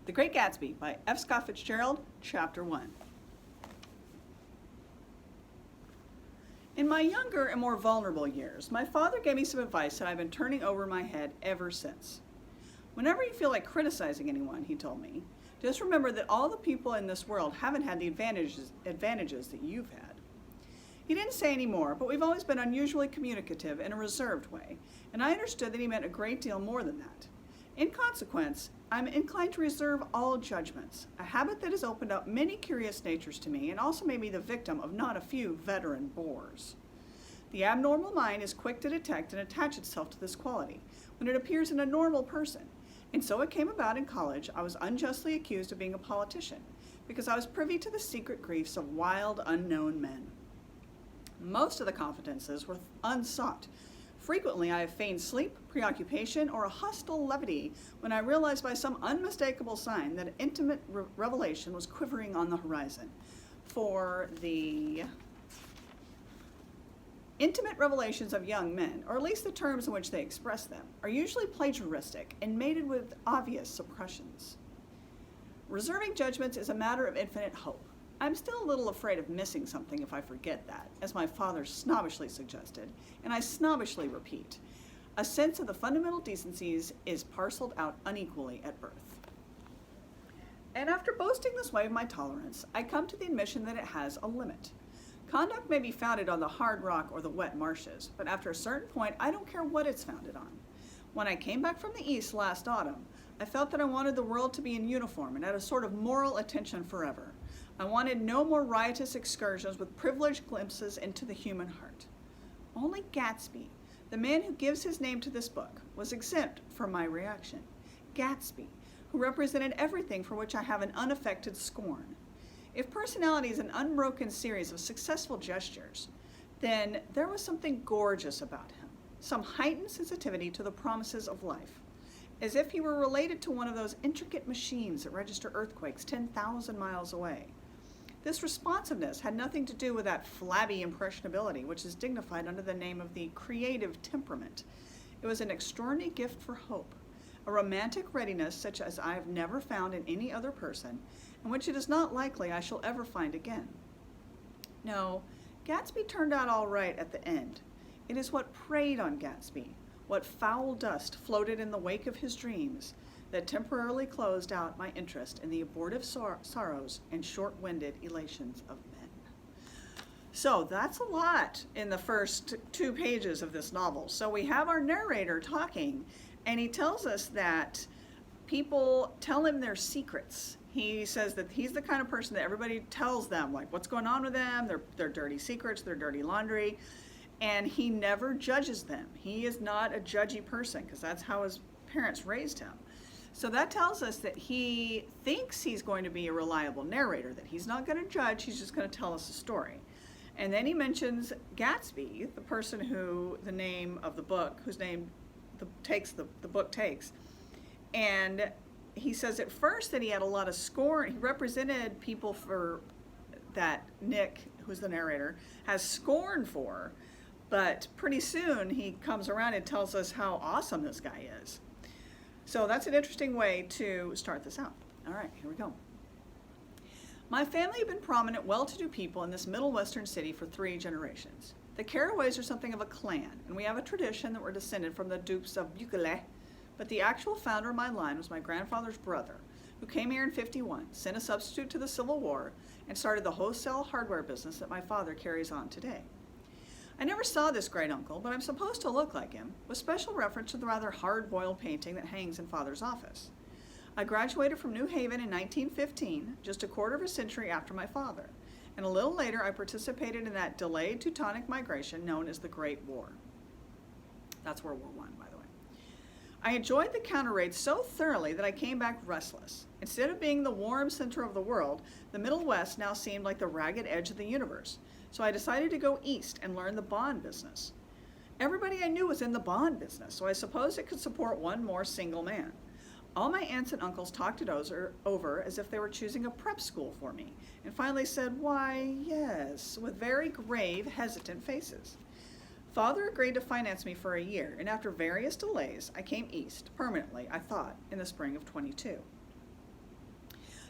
The Great Gatsby by F. Scott Fitzgerald, Chapter 1. In my younger and more vulnerable years, my father gave me some advice that I've been turning over in my head ever since. Whenever you feel like criticizing anyone, he told me, just remember that all the people in this world haven't had the advantages that you've had. He didn't say any more, but we've always been unusually communicative in a reserved way, and I understood that he meant a great deal more than that. In consequence, I'm inclined to reserve all judgments, a habit that has opened up many curious natures to me and also made me the victim of not a few veteran bores. The abnormal mind is quick to detect and attach itself to this quality when it appears in a normal person, and so it came about in college I was unjustly accused of being a politician because I was privy to the secret griefs of wild, unknown men. Most of the confidences were unsought. Frequently, I have feigned sleep, preoccupation, or a hostile levity when I realized by some unmistakable sign that intimate revelation was quivering on the horizon. For the intimate revelations of young men, or at least the terms in which they express them, are usually plagiaristic and mated with obvious suppressions. Reserving judgments is a matter of infinite hope. I'm still a little afraid of missing something if I forget that, as my father snobbishly suggested, and I snobbishly repeat. A sense of the fundamental decencies is parceled out unequally at birth. And after boasting this way of my tolerance, I come to the admission that it has a limit. Conduct may be founded on the hard rock or the wet marshes, but after a certain point, I don't care what it's founded on. When I came back from the East last autumn, I felt that I wanted the world to be in uniform and at a sort of moral attention forever. I wanted no more riotous excursions with privileged glimpses into the human heart. Only Gatsby, the man who gives his name to this book, was exempt from my reaction. Gatsby, who represented everything for which I have an unaffected scorn. If personality is an unbroken series of successful gestures, then there was something gorgeous about him, some heightened sensitivity to the promises of life, as if he were related to one of those intricate machines that register earthquakes 10,000 miles away. This responsiveness had nothing to do with that flabby impressionability which is dignified under the name of the creative temperament. It was an extraordinary gift for hope, a romantic readiness such as I have never found in any other person, and which it is not likely I shall ever find again. No, Gatsby turned out all right at the end. It is what preyed on Gatsby, what foul dust floated in the wake of his dreams, that temporarily closed out my interest in the abortive sorrows and short-winded elations of men. So that's a lot in the first 2 pages of this novel. So we have our narrator talking, and he tells us that people tell him their secrets. He says that he's the kind of person that everybody tells them, like, what's going on with them, their dirty secrets, their dirty laundry, and he never judges them. He is not a judgy person, because that's how his parents raised him. So that tells us that he thinks he's going to be a reliable narrator, that he's not going to judge, he's just going to tell us a story. And then he mentions Gatsby, the person who the name of the book, whose name the book takes. And he says at first that he had a lot of scorn. He represented people for that Nick, who's the narrator, has scorn for, but pretty soon he comes around and tells us how awesome this guy is. So that's an interesting way to start this out. All right, here we go. My family have been prominent, well-to-do people in this middle western city for 3 generations. The Carraways are something of a clan, and we have a tradition that we're descended from the Dukes of Buccleuch, but the actual founder of my line was my grandfather's brother, who came here in '51, sent a substitute to the Civil War, and started the wholesale hardware business that my father carries on today. I never saw this great uncle, but I'm supposed to look like him, with special reference to the rather hard-boiled painting that hangs in Father's office. I graduated from New Haven in 1915, just a quarter of a century after my father, and a little later I participated in that delayed Teutonic migration known as the Great War. That's World War I, by the way. I enjoyed the counter raids so thoroughly that I came back restless. Instead of being the warm center of the world, the Middle West now seemed like the ragged edge of the universe. So I decided to go east and learn the bond business. Everybody I knew was in the bond business, so I supposed it could support one more single man. All my aunts and uncles talked it over as if they were choosing a prep school for me, and finally said, "Why, yes," with very grave, hesitant faces. Father agreed to finance me for a year, and after various delays, I came east, permanently, I thought, in the spring of '22.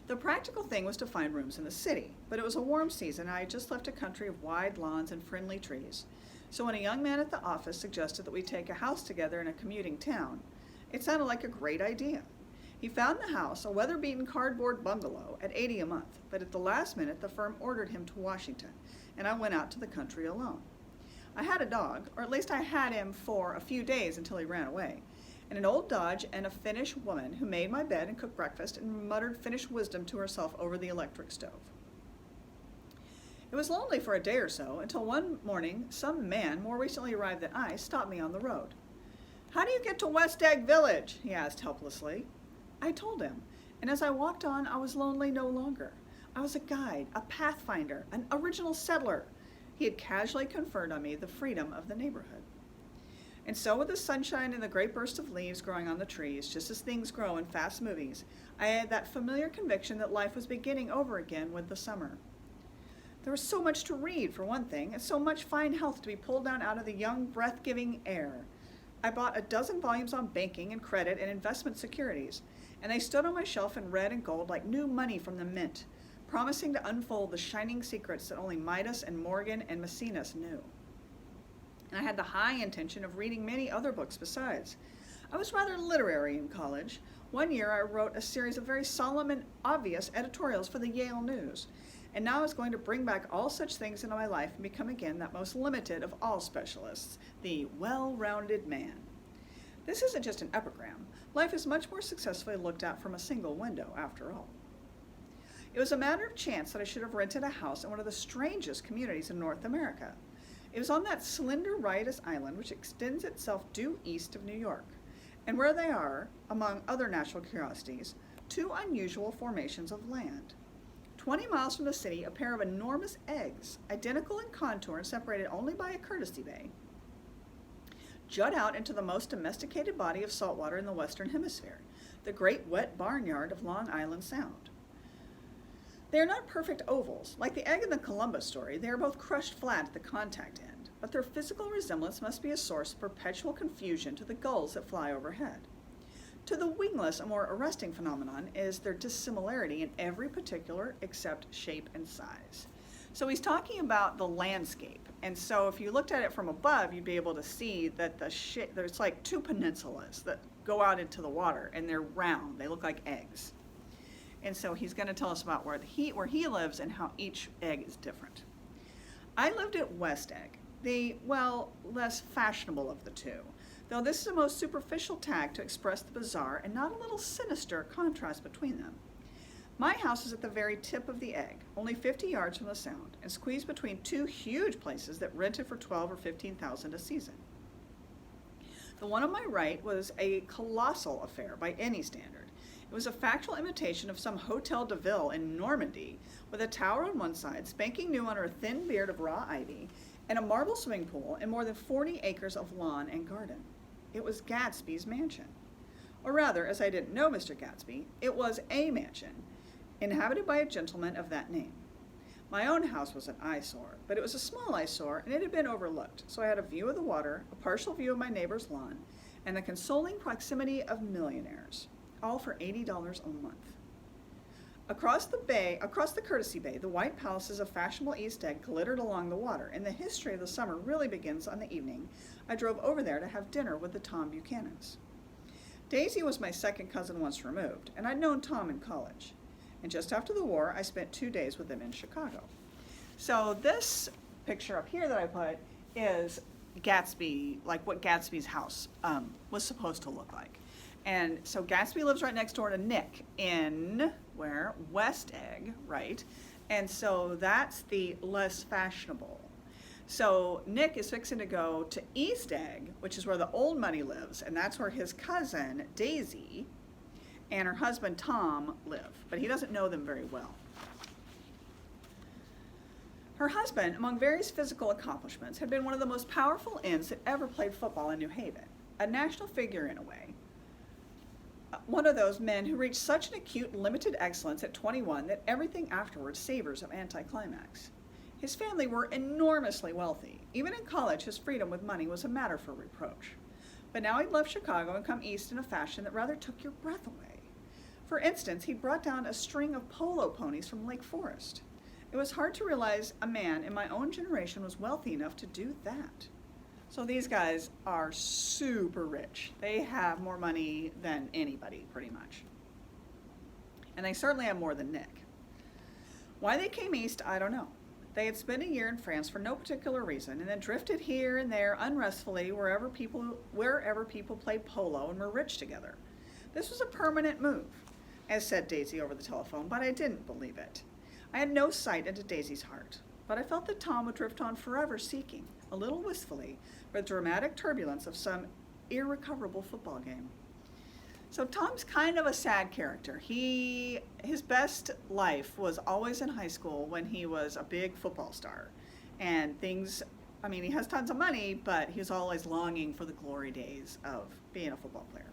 The practical thing was to find rooms in the city, but it was a warm season and I had just left a country of wide lawns and friendly trees. So when a young man at the office suggested that we take a house together in a commuting town, it sounded like a great idea. He found the house, a weather-beaten cardboard bungalow, at $80 a month, but at the last minute the firm ordered him to Washington, and I went out to the country alone. I had a dog, or at least I had him for a few days until he ran away, and an old Dodge and a Finnish woman who made my bed and cooked breakfast and muttered Finnish wisdom to herself over the electric stove. It was lonely for a day or so until one morning some man more recently arrived than I stopped me on the road. "How do you get to West Egg Village?" he asked helplessly. I told him, and as I walked on I was lonely no longer. I was a guide, a pathfinder, an original settler. He had casually conferred on me the freedom of the neighborhood. And so with the sunshine and the great burst of leaves growing on the trees, just as things grow in fast movies, I had that familiar conviction that life was beginning over again with the summer. There was so much to read, for one thing, and so much fine health to be pulled down out of the young, breath-giving air. I bought a dozen volumes on banking and credit and investment securities, and they stood on my shelf in red and gold like new money from the mint, promising to unfold the shining secrets that only Midas and Morgan and Maecenas knew. And I had the high intention of reading many other books besides. I was rather literary in college. One year I wrote a series of very solemn and obvious editorials for the Yale News, and now I was going to bring back all such things into my life and become again that most limited of all specialists, the well-rounded man. This isn't just an epigram. Life is much more successfully looked at from a single window, after all. It was a matter of chance that I should have rented a house in one of the strangest communities in North America. It was on that slender, riotous island which extends itself due east of New York, and where they are, among other natural curiosities, two unusual formations of land. 20 miles from the city, a pair of enormous eggs, identical in contour and separated only by a courtesy bay, jut out into the most domesticated body of saltwater in the Western Hemisphere, the great wet barnyard of Long Island Sound. They are not perfect ovals. Like the egg in the Columbus story, they are both crushed flat at the contact end, but their physical resemblance must be a source of perpetual confusion to the gulls that fly overhead. To the wingless, a more arresting phenomenon is their dissimilarity in every particular except shape and size. So he's talking about the landscape, and so if you looked at it from above, you'd be able to see that there's like two peninsulas that go out into the water, and they're round. They look like eggs. And so he's going to tell us about where he lives and how each egg is different. I lived at West Egg, the, well, less fashionable of the two, though this is a most superficial tag to express the bizarre and not a little sinister contrast between them. My house is at the very tip of the egg, only 50 yards from the Sound, and squeezed between two huge places that rented for $12,000 or $15,000 a season. The one on my right was a colossal affair by any standard. It was a factual imitation of some Hotel de Ville in Normandy, with a tower on one side, spanking new under a thin beard of raw ivy, and a marble swimming pool, and more than 40 acres of lawn and garden. It was Gatsby's mansion. Or rather, as I didn't know Mr. Gatsby, it was a mansion, inhabited by a gentleman of that name. My own house was an eyesore, but it was a small eyesore, and it had been overlooked, so I had a view of the water, a partial view of my neighbor's lawn, and the consoling proximity of millionaires, all for $80 a month. Across the courtesy bay, the white palaces of fashionable East Egg glittered along the water, and the history of the summer really begins on the evening I drove over there to have dinner with the Tom Buchanans. Daisy was my second cousin once removed, and I'd known Tom in college. And just after the war, I spent 2 days with them in Chicago. So this picture up here that I put is Gatsby, like what Gatsby's house was supposed to look like. And so Gatsby lives right next door to Nick in, where? West Egg, right? And so that's the less fashionable. So Nick is fixing to go to East Egg, which is where the old money lives, and that's where his cousin, Daisy, and her husband, Tom, live. But he doesn't know them very well. Her husband, among various physical accomplishments, had been one of the most powerful ends that ever played football in New Haven. A national figure in a way. One of those men who reached such an acute and limited excellence at 21 that everything afterwards savors of anticlimax. His family were enormously wealthy. Even in college, his freedom with money was a matter for reproach. But now he'd left Chicago and come east in a fashion that rather took your breath away. For instance, he'd brought down a string of polo ponies from Lake Forest. It was hard to realize a man in my own generation was wealthy enough to do that. So these guys are super rich. They have more money than anybody, pretty much. And they certainly have more than Nick. Why they came east, I don't know. They had spent a year in France for no particular reason, and then drifted here and there unrestfully wherever people played polo and were rich together. This was a permanent move, as said Daisy over the telephone, but I didn't believe it. I had no sight into Daisy's heart, but I felt that Tom would drift on forever seeking, a little wistfully, for the dramatic turbulence of some irrecoverable football game. So Tom's kind of a sad character. His best life was always in high school when he was a big football star. And he has tons of money, but he's always longing for the glory days of being a football player.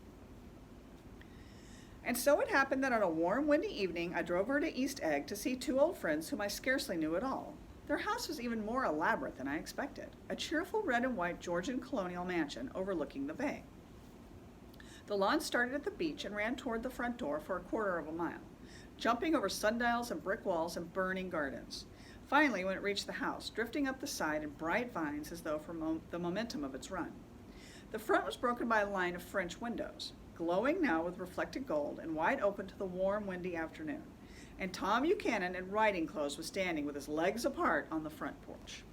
And so it happened that on a warm, windy evening, I drove over to East Egg to see two old friends whom I scarcely knew at all. Their house was even more elaborate than I expected, a cheerful red and white Georgian colonial mansion overlooking the bay. The lawn started at the beach and ran toward the front door for a quarter of a mile, jumping over sundials and brick walls and burning gardens. Finally, when it reached the house, drifting up the side in bright vines as though for the momentum of its run. The front was broken by a line of French windows, glowing now with reflected gold and wide open to the warm, windy afternoon. And Tom Buchanan in riding clothes was standing with his legs apart on the front porch.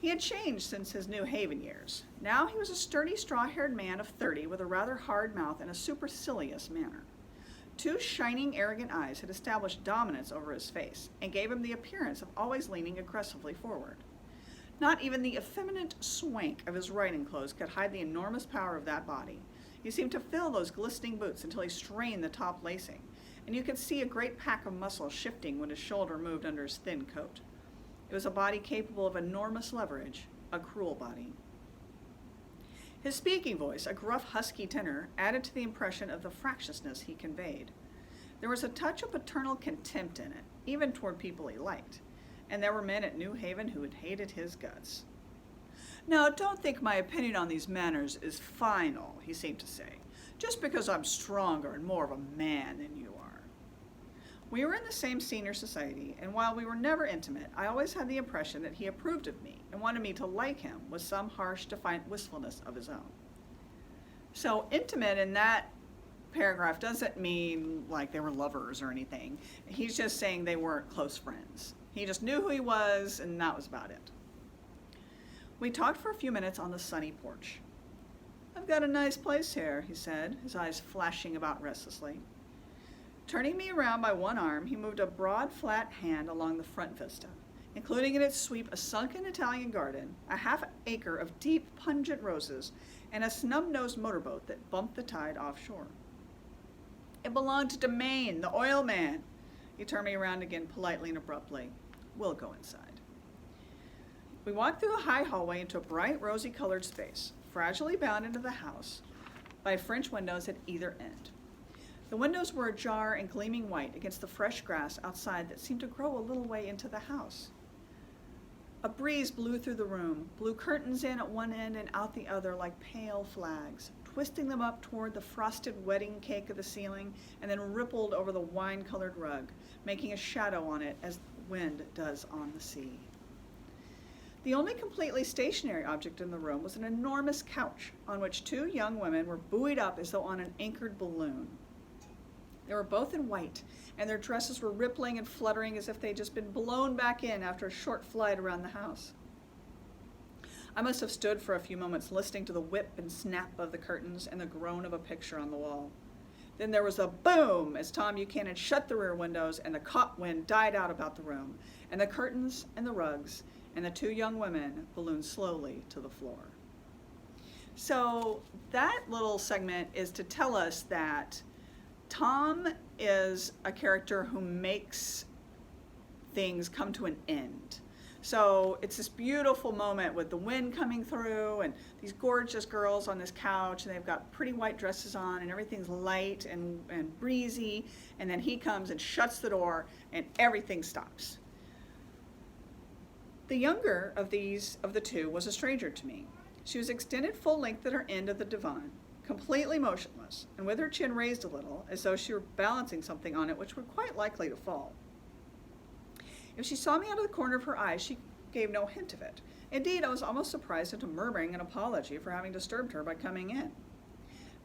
He had changed since his New Haven years. Now he was a sturdy, straw-haired man of 30 with a rather hard mouth and a supercilious manner. Two shining, arrogant eyes had established dominance over his face and gave him the appearance of always leaning aggressively forward. Not even the effeminate swank of his riding clothes could hide the enormous power of that body. He seemed to fill those glistening boots until he strained the top lacing, and you could see a great pack of muscle shifting when his shoulder moved under his thin coat. It was a body capable of enormous leverage, a cruel body. His speaking voice, a gruff, husky tenor, added to the impression of the fractiousness he conveyed. There was a touch of paternal contempt in it, even toward people he liked, and there were men at New Haven who had hated his guts. Now, don't think my opinion on these matters is final, he seemed to say, just because I'm stronger and more of a man than you are. We were in the same senior society, and while we were never intimate, I always had the impression that he approved of me and wanted me to like him with some harsh, defiant wistfulness of his own. So intimate in that paragraph doesn't mean like they were lovers or anything. He's just saying they weren't close friends. He just knew who he was, and that was about it. We talked for a few minutes on the sunny porch. I've got a nice place here, he said, his eyes flashing about restlessly. Turning me around by one arm, he moved a broad, flat hand along the front vista, including in its sweep a sunken Italian garden, a half-acre of deep, pungent roses, and a snub-nosed motorboat that bumped the tide offshore. It belonged to Domain, the oil man. He turned me around again politely and abruptly. We'll go inside. We walked through a high hallway into a bright, rosy-colored space, fragilely bound into the house by French windows at either end. The windows were ajar and gleaming white against the fresh grass outside that seemed to grow a little way into the house. A breeze blew through the room, blew curtains in at one end and out the other like pale flags, twisting them up toward the frosted wedding cake of the ceiling, and then rippled over the wine-colored rug, making a shadow on it as wind does on the sea. The only completely stationary object in the room was an enormous couch on which two young women were buoyed up as though on an anchored balloon. They were both in white, and their dresses were rippling and fluttering as if they'd just been blown back in after a short flight around the house. I must have stood for a few moments listening to the whip and snap of the curtains and the groan of a picture on the wall. Then there was a boom as Tom Buchanan shut the rear windows and the caught wind died out about the room, and the curtains and the rugs and the two young women ballooned slowly to the floor. So that little segment is to tell us that Tom is a character who makes things come to an end. So it's this beautiful moment with the wind coming through and these gorgeous girls on this couch, and they've got pretty white dresses on and everything's light and breezy, and then he comes and shuts the door and everything stops. The younger of the two was a stranger to me. She was extended full length at her end of the divan, completely motionless, and with her chin raised a little, as though she were balancing something on it which were quite likely to fall. If she saw me out of the corner of her eye, she gave no hint of it. Indeed, I was almost surprised into murmuring an apology for having disturbed her by coming in.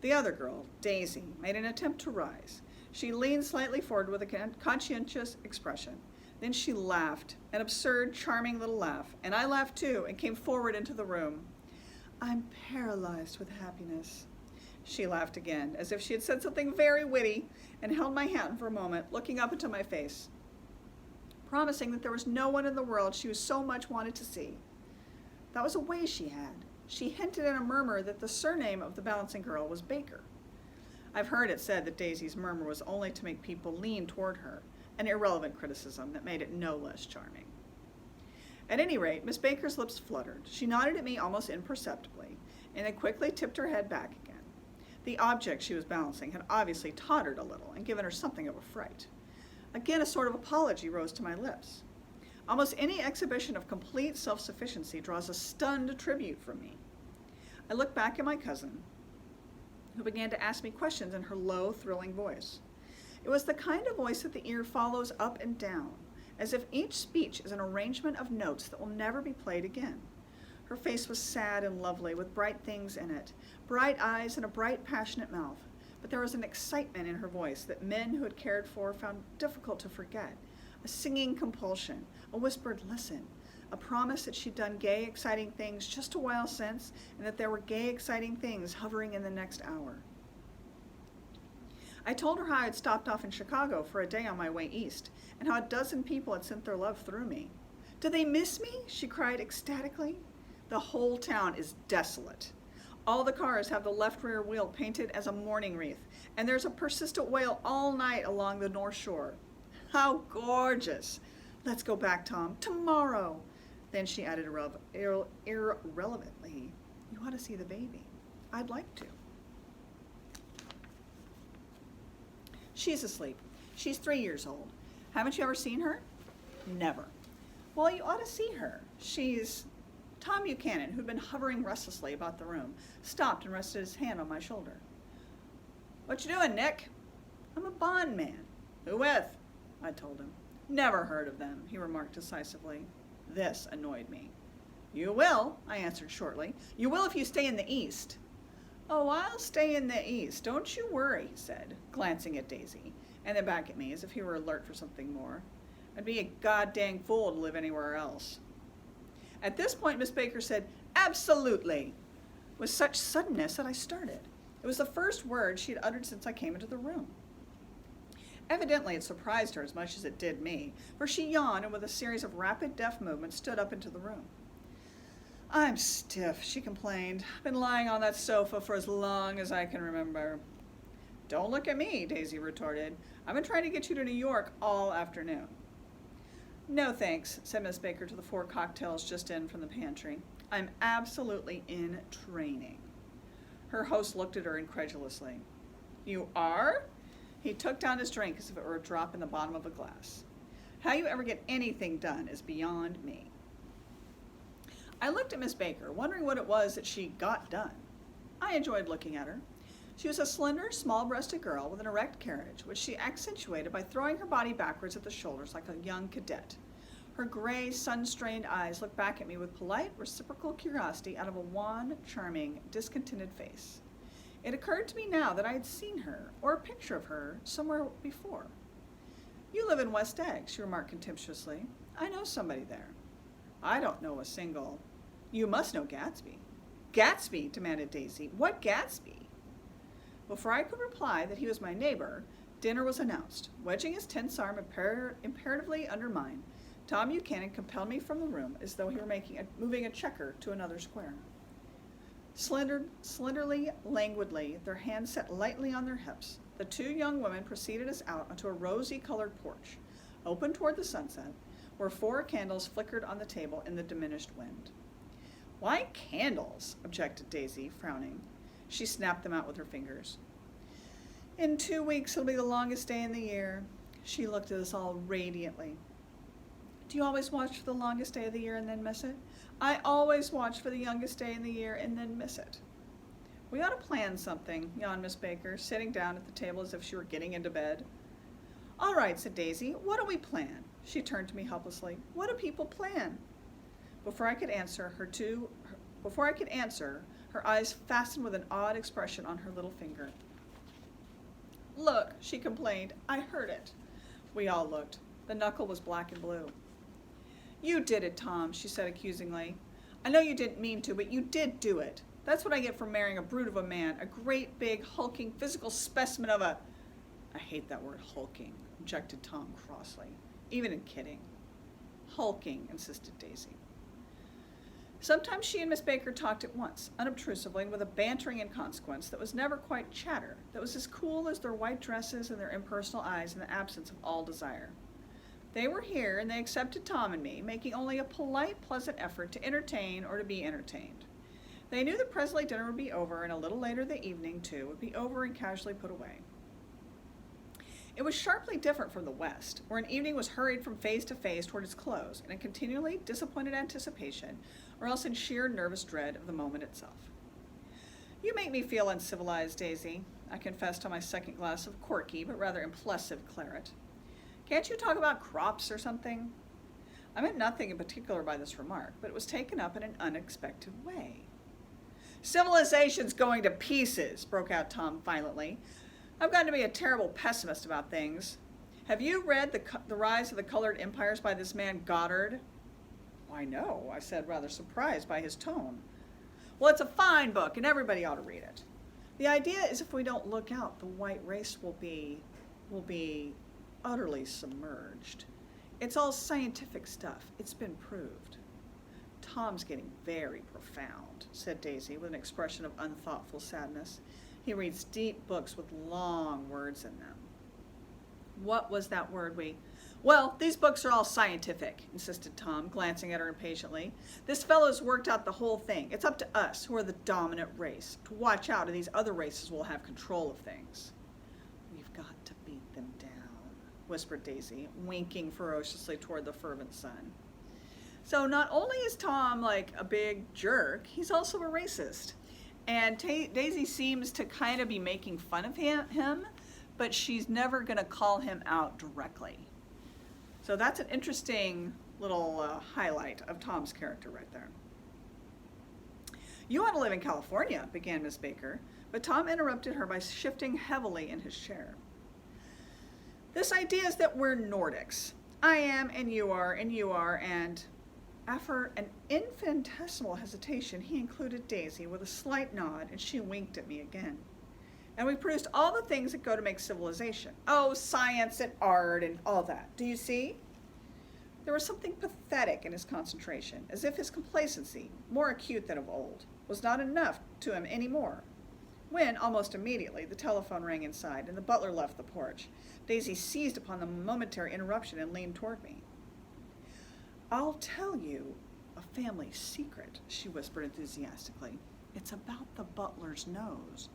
The other girl, Daisy, made an attempt to rise. She leaned slightly forward with a conscientious expression. Then she laughed, an absurd, charming little laugh, and I laughed too and came forward into the room. "I'm paralyzed with happiness." She laughed again, as if she had said something very witty, and held my hand for a moment, looking up into my face, promising that there was no one in the world she was so much wanted to see. That was a way she had. She hinted in a murmur that the surname of the balancing girl was Baker. I've heard it said that Daisy's murmur was only to make people lean toward her, an irrelevant criticism that made it no less charming. At any rate, Miss Baker's lips fluttered. She nodded at me almost imperceptibly, and then quickly tipped her head back again. The object she was balancing had obviously tottered a little and given her something of a fright. Again, a sort of apology rose to my lips. Almost any exhibition of complete self-sufficiency draws a stunned tribute from me. I looked back at my cousin, who began to ask me questions in her low, thrilling voice. It was the kind of voice that the ear follows up and down, as if each speech is an arrangement of notes that will never be played again. Her face was sad and lovely, with bright things in it, bright eyes and a bright, passionate mouth, but there was an excitement in her voice that men who had cared for found difficult to forget, a singing compulsion, a whispered listen, a promise that she'd done gay, exciting things just a while since, and that there were gay, exciting things hovering in the next hour. I told her how I had stopped off in Chicago for a day on my way east, and how a dozen people had sent their love through me. "Do they miss me?" she cried ecstatically. "The whole town is desolate. All the cars have the left rear wheel painted as a mourning wreath, and there's a persistent wail all night along the North Shore. How gorgeous! Let's go back, Tom, tomorrow." Then she added irrelevantly, "You ought to see the baby." "I'd like to." "She's asleep. She's 3 years old. Haven't you ever seen her?" "Never." "Well, you ought to see her. She's—" Tom Buchanan, who'd been hovering restlessly about the room, stopped and rested his hand on my shoulder. "What you doing, Nick?" "I'm a bondman." "Who with?" I told him. "Never heard of them," he remarked decisively. This annoyed me. "You will," I answered shortly. "You will if you stay in the East." "Oh, I'll stay in the East. Don't you worry," he said, glancing at Daisy, and then back at me as if he were alert for something more. "I'd be a goddamn fool to live anywhere else." At this point, Miss Baker said, "Absolutely," with such suddenness that I started. It was the first word she had uttered since I came into the room. Evidently, it surprised her as much as it did me, for she yawned and with a series of rapid, deft movements stood up into the room. "I'm stiff," she complained. "I've been lying on that sofa for as long as I can remember." "Don't look at me," Daisy retorted. "I've been trying to get you to New York all afternoon." "No, thanks," said Miss Baker to the 4 cocktails just in from the pantry. "I'm absolutely in training." Her host looked at her incredulously. "You are?" He took down his drink as if it were a drop in the bottom of a glass. "How you ever get anything done is beyond me." I looked at Miss Baker, wondering what it was that she got done. I enjoyed looking at her. She was a slender, small-breasted girl with an erect carriage, which she accentuated by throwing her body backwards at the shoulders like a young cadet. Her gray, sun-strained eyes looked back at me with polite, reciprocal curiosity out of a wan, charming, discontented face. It occurred to me now that I had seen her, or a picture of her, somewhere before. "You live in West Egg," she remarked contemptuously. "I know somebody there." "I don't know a single—" "You must know Gatsby." "Gatsby?" demanded Daisy. "What Gatsby?" Before I could reply that he was my neighbor, dinner was announced. Wedging his tense arm imperatively under mine, Tom Buchanan compelled me from the room as though he were moving a checker to another square. Slenderly, languidly, their hands set lightly on their hips, the 2 young women preceded us out onto a rosy-colored porch, open toward the sunset, where 4 candles flickered on the table in the diminished wind. "Why candles?" objected Daisy, frowning. She snapped them out with her fingers. "In 2 weeks it'll be the longest day in the year." She looked at us all radiantly. "Do you always watch for the longest day of the year and then miss it?" "I always watch for the youngest day in the year and then miss it." We ought to plan something, yawned Miss Baker, sitting down at the table as if she were getting into bed. All right, said Daisy. What do we plan? She turned to me helplessly. What do people plan? Before I could answer, her eyes fastened with an odd expression on her little finger. Look, she complained. I heard it. We all looked. The knuckle was black and blue. You did it, Tom, she said accusingly. I know you didn't mean to, but you did do it. That's what I get for marrying a brute of a man, a great, big, hulking, physical specimen of a... I hate that word, hulking, objected Tom crossly, even in kidding. Hulking, insisted Daisy. Sometimes she and Miss Baker talked at once, unobtrusively, and with a bantering inconsequence that was never quite chatter, that was as cool as their white dresses and their impersonal eyes in the absence of all desire. They were here, and they accepted Tom and me, making only a polite, pleasant effort to entertain or to be entertained. They knew that presently dinner would be over, and a little later the evening, too, would be over and casually put away. It was sharply different from the West, where an evening was hurried from phase to phase toward its close, in a continually disappointed anticipation, or else in sheer nervous dread of the moment itself. You make me feel uncivilized, Daisy, I confessed on my second glass of corky but rather impressive claret. Can't you talk about crops or something? I meant nothing in particular by this remark, but it was taken up in an unexpected way. Civilization's going to pieces, broke out Tom violently. I've gotten to be a terrible pessimist about things. Have you read The Rise of the Colored Empires by this man Goddard? Why, no, I said, rather surprised by his tone. Well, it's a fine book, and everybody ought to read it. The idea is if we don't look out, the white race will be utterly submerged. It's all scientific stuff. It's been proved. Tom's getting very profound, said Daisy with an expression of unthoughtful sadness. He reads deep books with long words in them. What was that word Well, these books are all scientific, insisted Tom, glancing at her impatiently. This fellow's worked out the whole thing. It's up to us, who are the dominant race, to watch out, or these other races will have control of things. We've got to beat them down, whispered Daisy, winking ferociously toward the fervent sun. So not only is Tom like a big jerk, he's also a racist. And Daisy seems to kind of be making fun of him, but she's never going to call him out directly. So that's an interesting little highlight of Tom's character right there. You want to live in California, began Miss Baker, but Tom interrupted her by shifting heavily in his chair. This idea is that we're Nordics. I am, and you are, and... After an infinitesimal hesitation, he included Daisy with a slight nod, and she winked at me again. And we produced all the things that go to make civilization. Oh, science and art and all that. Do you see? There was something pathetic in his concentration, as if his complacency, more acute than of old, was not enough to him any more. When, almost immediately, the telephone rang inside and the butler left the porch, Daisy seized upon the momentary interruption and leaned toward me. I'll tell you a family secret, she whispered enthusiastically. It's about the butler's nose.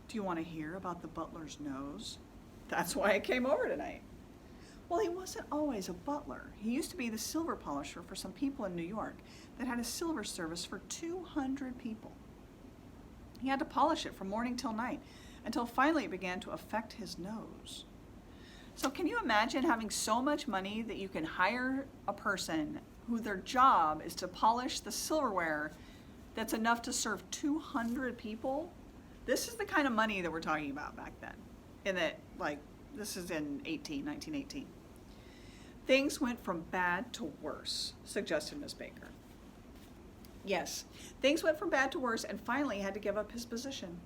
Do you want to hear about the butler's nose? That's why I came over tonight. Well, he wasn't always a butler. He used to be the silver polisher for some people in New York that had a silver service for 200 people. He had to polish it from morning till night until finally it began to affect his nose. So can you imagine having so much money that you can hire a person who their job is to polish the silverware that's enough to serve 200 people? This is the kind of money that we're talking about back then. This is in 1918. Things went from bad to worse, suggested Miss Baker. Yes, things went from bad to worse, and finally he had to give up his position.